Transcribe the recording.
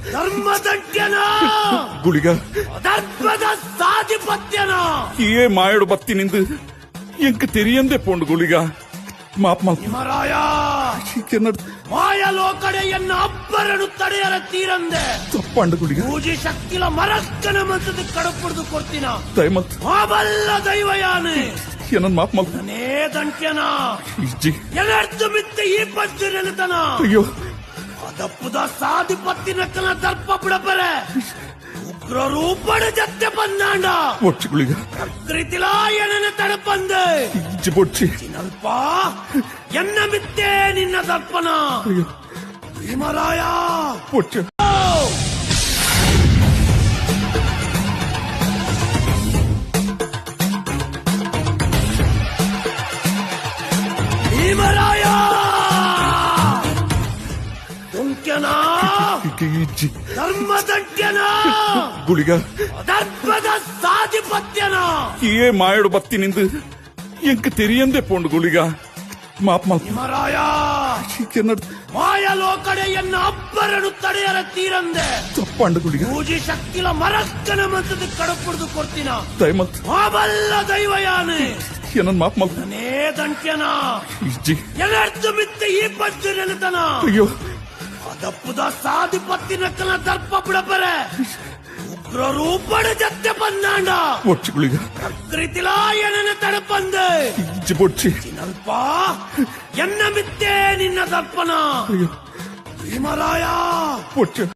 ಧರ್ಮದಂಡ್ಯನ ಗುಳಿಗ ಧರ್ಮದ ಸಾಧಿಪತ್ಯನ ಏ ಮಾಯಡು ಬತ್ತಿನಿಂದು ಎಂಕ್ ತೆರಿಯಂದೆ ಪೋಂಡು ಗುಳಿಗ ಮಾಪ್ ಮಾಪ್ ಹಿಮರಾಯ ಕೆನ್ನಡ್ ಮಾಯಲೋಕಡೆಯನ್ನ ಅಬ್ಬರನು ತಡೆಯರ ತೀರಂದೆ ತಪ್ಪಂಡು ಗುಳಿಗ ಪೂಜಿ ಶಕ್ತಿಲ ಮರಕ್ಕನ ಮಂತದ ಕಡಪುಡ್ದು ಕೊಡ್ತೀನ ದಯಮತ್ ಮಾಬಲ್ಲ ದೈವಯಾನೆ ಏನನ್ ಮಾಪ್ ಮಾಪ್ ನೇ ದಂಟ್ಯನ ಇಜ್ಜಿ ಎನರ್ದು ಮಿತ್ತ ಈ ಪಂಚು ನೆನತನ ಅಯ್ಯೋ ಅದಪ್ಪುದ ಸಾಧಿಪತ್ತಿನಕ್ಕನ ದರ್ಪ ಬಿಡಬರೆ ಉಗ್ರ ರೂಪಡ ಜತ್ತೆ ಬಂದಾಂಡ ಬೊಚ್ಚಿ ಗುಳಿಗ ಪ್ರಕೃತಿಲಾ ಎನನ ತಡಪಂದೆ ಇಜ್ಜಿ ಬೊಚ್ಚಿ ಚಿನಲ್ಪ ಎನ್ನ ಮಿತ್ತೇ ನಿನ್ನ ದರ್ಪಣ ಅಯ್ಯೋ ಭೀಮರಾಯ ಬೊಚ್ಚ ಭೀಮರಾಯ ದುಂಕ್ಯನ ಇಜ್ಜಿ ಧರ್ಮದಂಡ್ಯನ ಗುಳಿಗ ಧರ್ಮದ ಸಾಧಿಪತ್ಯನ ಏ ಮಾಯಡು ಬತ್ತಿನಿಂದು ಎಂಕ್ ತೆರಿಯಂದೆ ಪೋಂಡು ಗುಳಿಗ ಮಾಪ್ ಮಾಪ್ ಹಿಮರಾಯ ಕೆನ್ನಡ್ ಮಾಯಲೋಕಡೆಯನ್ನ ಅಬ್ಬರನು ತಡೆಯರ ತೀರಂದೆ ತಪ್ಪಂಡು ಗುಳಿಗ ಪೂಜಿ ಶಕ್ತಿಲ ಮರಕ್ಕನ ಮಂತದ ಕಡಪುಡ್ದು ಕೊಡ್ತೀನ ದಯಮತ್ ಮಾಬಲ್ಲ ದೈವಯಾನೆ ಏನನ್ ಮಾಪ್ ಮಾಪ್ ನೇ ದಂಟ್ಯನ ಇಜ್ಜಿ ಎನರ್ದು ಮಿತ್ತ ಈ ಪಂಚು ನೆನತನ ಅಯ್ಯೋ ಅದಪ್ಪುದ ಸಾಧಿಪತ್ತಿನಕ್ಕನ ದರ್ಪ ಬಿಡಬರೆ ಉಗ್ರ ರೂಪಡ ಜತ್ತೆ ಬಂದಾಂಡ ಬೊಚ್ಚಿ ಗುಳಿಗ ಪ್ರಕೃತಿಲಾ ಎನನ ತಡಪಂದೆ ಇಜ್ಜಿ ಬೊಚ್ಚಿ ಚಿನಲ್ಪ ಎನ್ನ ಮಿತ್ತೇ ನಿನ್ನ ದರ್ಪಣ ಅಯ್ಯೋ ಭೀಮರಾಯ ಬೊಚ್ಚ